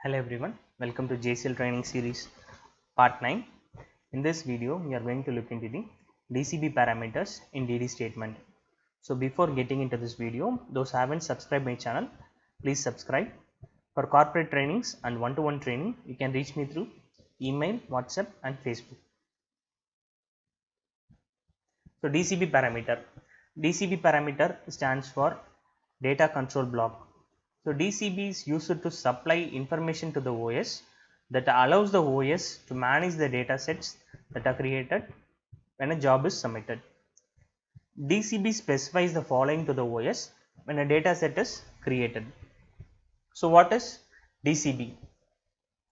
Hello everyone, welcome to JCL training series part 9. In this video, we are going to look into the DCB parameters in DD statement. So before getting into this video, those who haven't subscribed my channel, please subscribe. For corporate trainings and one-to-one training, you can reach me through email, WhatsApp and Facebook. So DCB parameter stands for data control block. So DCB is used to supply information to the OS that allows the OS to manage the data sets that are created when a job is submitted. DCB specifies the following to the OS when a data set is created. So what is DCB?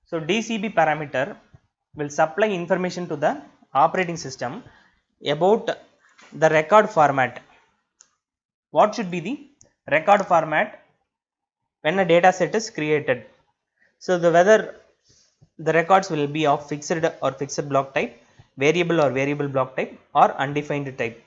So DCB parameter will supply information to the operating system about the record format. What should be the record format when a data set is created? So whether the records will be of fixed or fixed block type, variable or variable block type, or undefined type.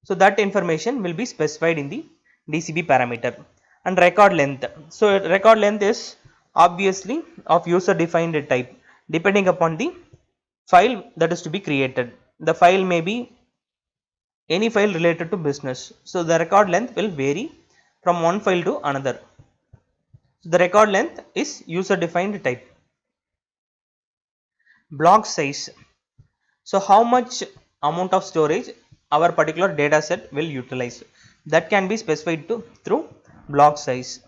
So that information will be specified in the DCB parameter. And record length. So record length is obviously of user defined type depending upon the file that is to be created. The file may be any file related to business. So the record length will vary from one file to another. The record length is user defined type. Block size. So how much amount of storage our particular data set will utilize, that can be specified through block size.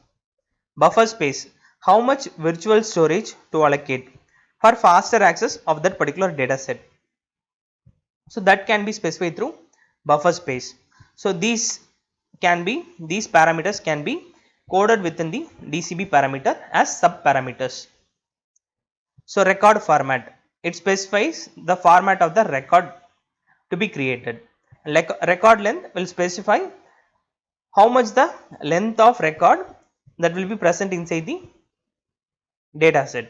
Buffer space, how much virtual storage to allocate for faster access of that particular data set. So that can be specified through buffer space. So these parameters can be coded within the DCB parameter as sub parameters. So record format, it specifies the format of the record to be created. Record length will specify how much the length of record that will be present inside the data set.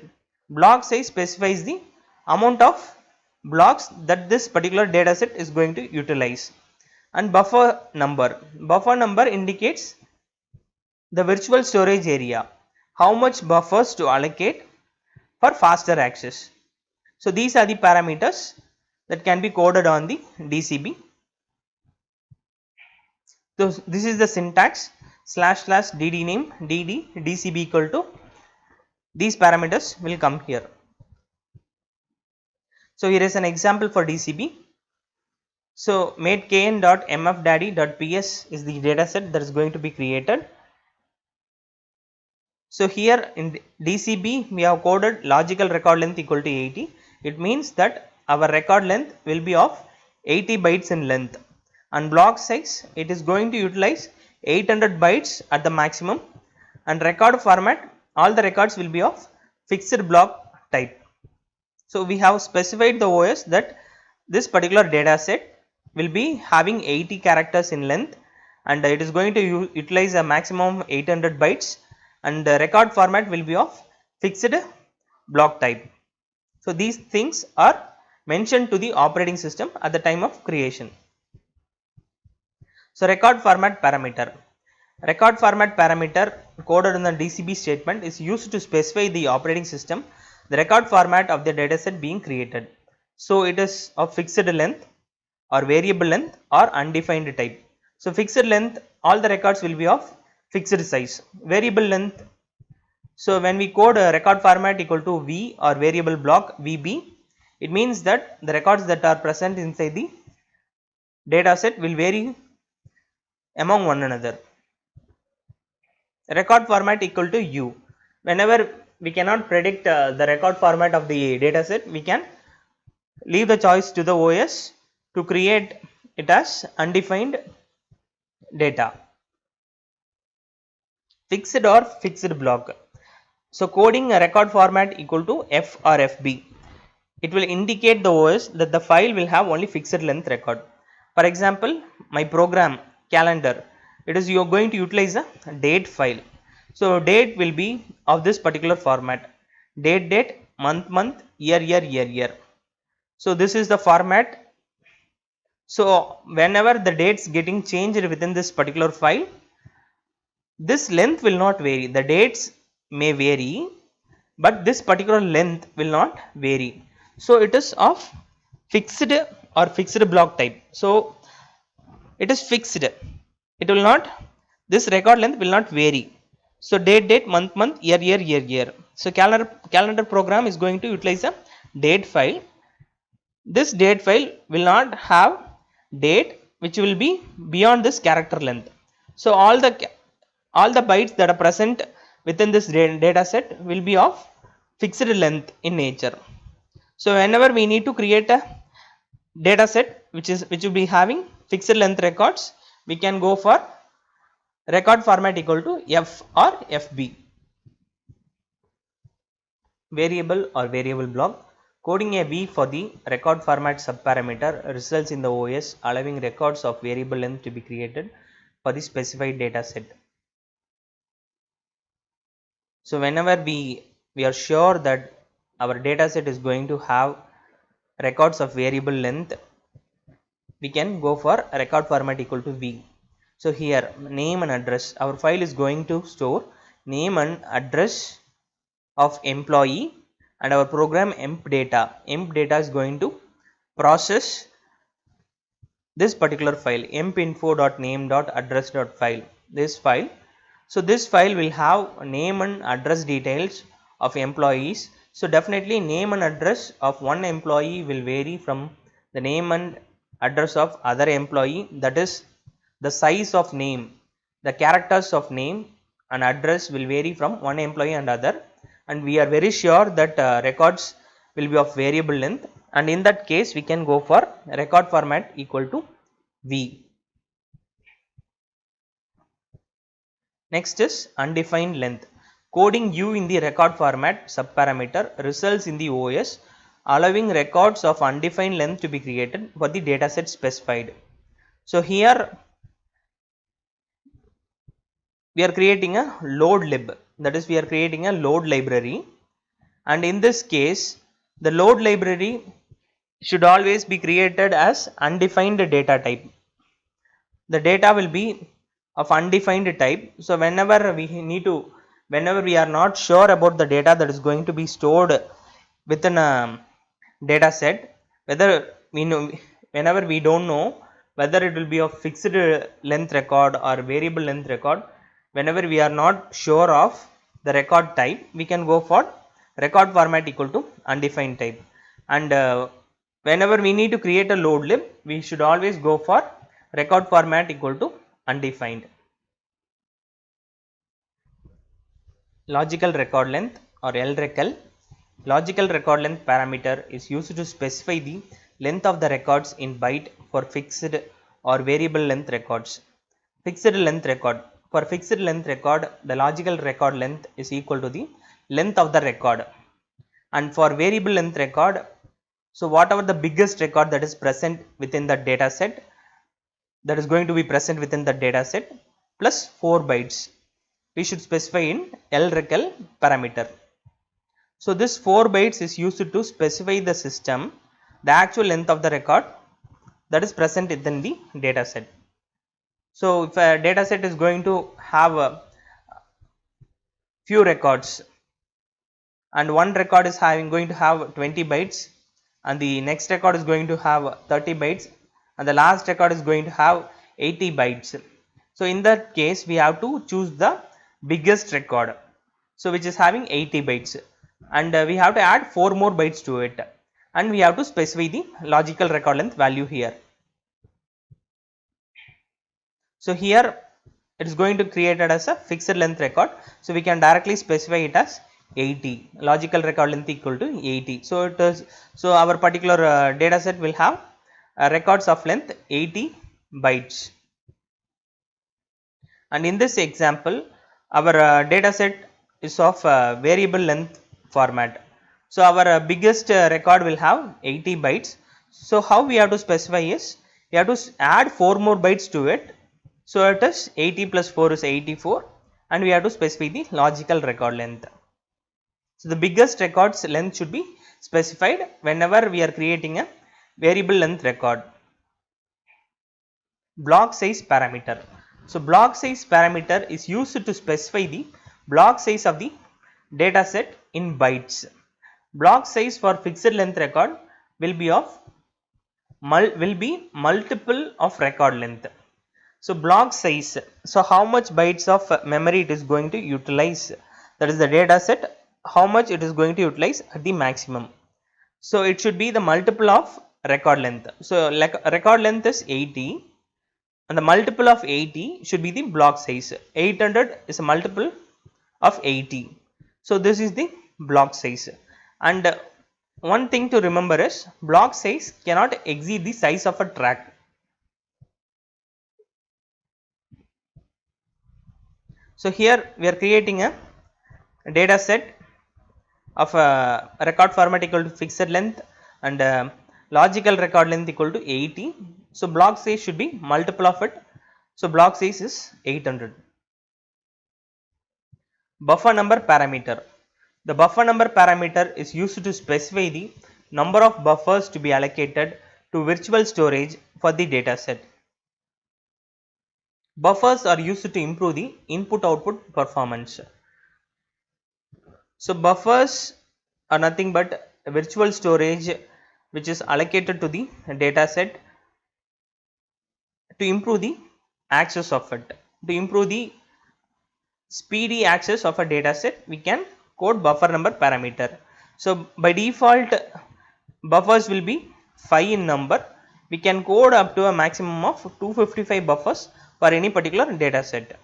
Block size specifies the amount of blocks that this particular data set is going to utilize. And buffer number indicates the virtual storage area, how much buffers to allocate for faster access. So these are the parameters that can be coded on the DCB. So this is the syntax //dd name dd DCB equal to, these parameters will come here. So here is an example for DCB. So made kn.mfdaddy.ps is the data set that is going to be created. So here in DCB we have coded logical record length equal to 80. It means that our record length will be of 80 bytes in length, and block size, it is going to utilize 800 bytes at the maximum, and record format, all the records will be of fixed block type. So we have specified the OS that this particular data set will be having 80 characters in length, and it is going to utilize a maximum 800 bytes, and the record format will be of fixed block type. So these things are mentioned to the operating system at the time of creation. So record format parameter. Record format parameter coded in the DCB statement is used to specify the operating system the record format of the dataset being created. So it is of fixed length or variable length or undefined type. So fixed length, all the records will be of fixed size. Variable length, so when we code a record format equal to V or variable block VB, it means that the records that are present inside the dataset will vary among one another. Record format equal to U. Whenever we cannot predict the record format of the dataset, we can leave the choice to the OS to create it as undefined data. Fixed or fixed block. So coding a record format equal to F or FB, it will indicate the OS that the file will have only fixed length record. For example, my program calendar, it is you are going to utilize a date file. So date will be of this particular format, date, month, year. So this is the format. So whenever the dates getting changed within this particular file, this length will not vary. The dates may vary, but this particular length will not vary. So it is of fixed or fixed block type. So it is fixed, it will not, this record length will not vary. So date, month, year. So calendar program is going to utilize a date file. This date file will not have date which will be beyond this character length. So all the bytes that are present within this data set will be of fixed length in nature. So whenever we need to create a data set which will be having fixed length records, we can go for record format equal to f or fb. Variable or variable block. Coding a v for the record format subparameter results in the OS allowing records of variable length to be created for the specified data set. So whenever we are sure that our data set is going to have records of variable length, we can go for record format equal to v. So here name and address, our file is going to store name and address of employee, and our program emp data is going to process this particular file empinfo.name.address.file, this file. So this file will have name and address details of employees. So definitely name and address of one employee will vary from the name and address of other employee. That is, the size of name, the characters of name and address will vary from one employee and other, and we are very sure that records will be of variable length, and in that case we can go for record format equal to v. Next is undefined length. Coding u in the record format subparameter results in the OS allowing records of undefined length to be created for the dataset specified. So here we are creating a load lib, that is we are creating a load library, and in this case the load library should always be created as undefined data type. The data will be of undefined type. So whenever we are not sure about the data that is going to be stored within a data set, whether we know, whenever we don't know whether it will be of fixed length record or variable length record, whenever we are not sure of the record type, we can go for record format equal to undefined type. And whenever we need to create a load lib, we should always go for record format equal to undefined. Logical record length or LRECL. Logical record length parameter is used to specify the length of the records in byte for fixed or variable length records. Fixed length record. For fixed length record, the logical record length is equal to the length of the record. And for variable length record, so whatever the biggest record that is present within the data set, that is going to be present within the data set plus 4 bytes, we should specify in LRECL parameter. So this 4 bytes is used to specify the system the actual length of the record that is present within the data set. So if a data set is going to have a few records, and one record is going to have 20 bytes, and the next record is going to have 30 bytes, and the last record is going to have 80 bytes. So in that case we have to choose the biggest record, so which is having 80 bytes, and we have to add 4 more bytes to it, and we have to specify the logical record length value here. So here it is going to create it as a fixed length record, so we can directly specify it as 80, logical record length equal to 80. So it is, so our particular data set will have records of length 80 bytes. And in this example our data set is of variable length format. So our biggest record will have 80 bytes. So how we have to specify is, we have to add 4 more bytes to it. So it is 80 plus 4 is 84, and we have to specify the logical record length. So the biggest record's length should be specified whenever we are creating a variable length record. Block size parameter. So block size parameter is used to specify the block size of the data set in bytes. Block size for fixed length record will be multiple of record length. So block size, so how much bytes of memory it is going to utilize, that is the data set, how much it is going to utilize at the maximum. So it should be the multiple of record length. So like record length is 80 and the multiple of 80 should be the block size. 800 is a multiple of 80. So this is the block size. And one thing to remember is block size cannot exceed the size of a track. So here we are creating a data set of a record format equal to fixed length and logical record length equal to 80. So block size should be multiple of it. So block size is 800. Buffer number parameter. The buffer number parameter is used to specify the number of buffers to be allocated to virtual storage for the data set. Buffers are used to improve the input output performance. So buffers are nothing but virtual storage which is allocated to the data set to improve the access of it. To improve the speedy access of a data set, we can code buffer number parameter. So by default buffers will be 5 in number. We can code up to a maximum of 255 buffers for any particular data set.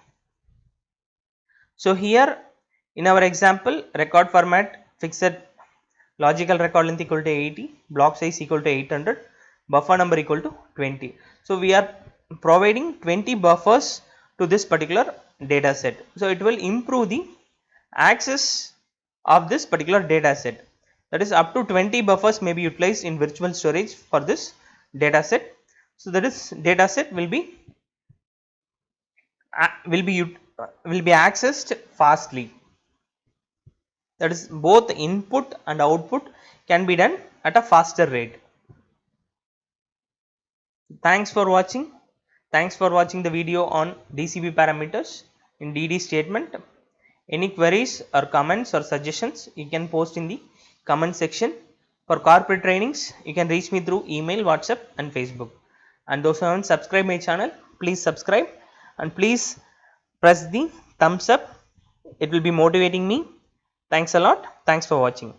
So here in our example, record format fixed logical record length equal to 80, block size equal to 800, buffer number equal to 20. So we are providing 20 buffers to this particular data set. So it will improve the access of this particular data set. That is up to 20 buffers may be utilized in virtual storage for this data set. So that is data set will be accessed fastly. That is both input and output can be done at a faster rate. Thanks for watching. Thanks for watching the video on DCB parameters in DD statement. Any queries or comments or suggestions you can post in the comment section. For corporate trainings you can reach me through email, WhatsApp and Facebook. And those who haven't subscribed my channel, please subscribe and please press the thumbs up. It will be motivating me. Thanks a lot. Thanks for watching.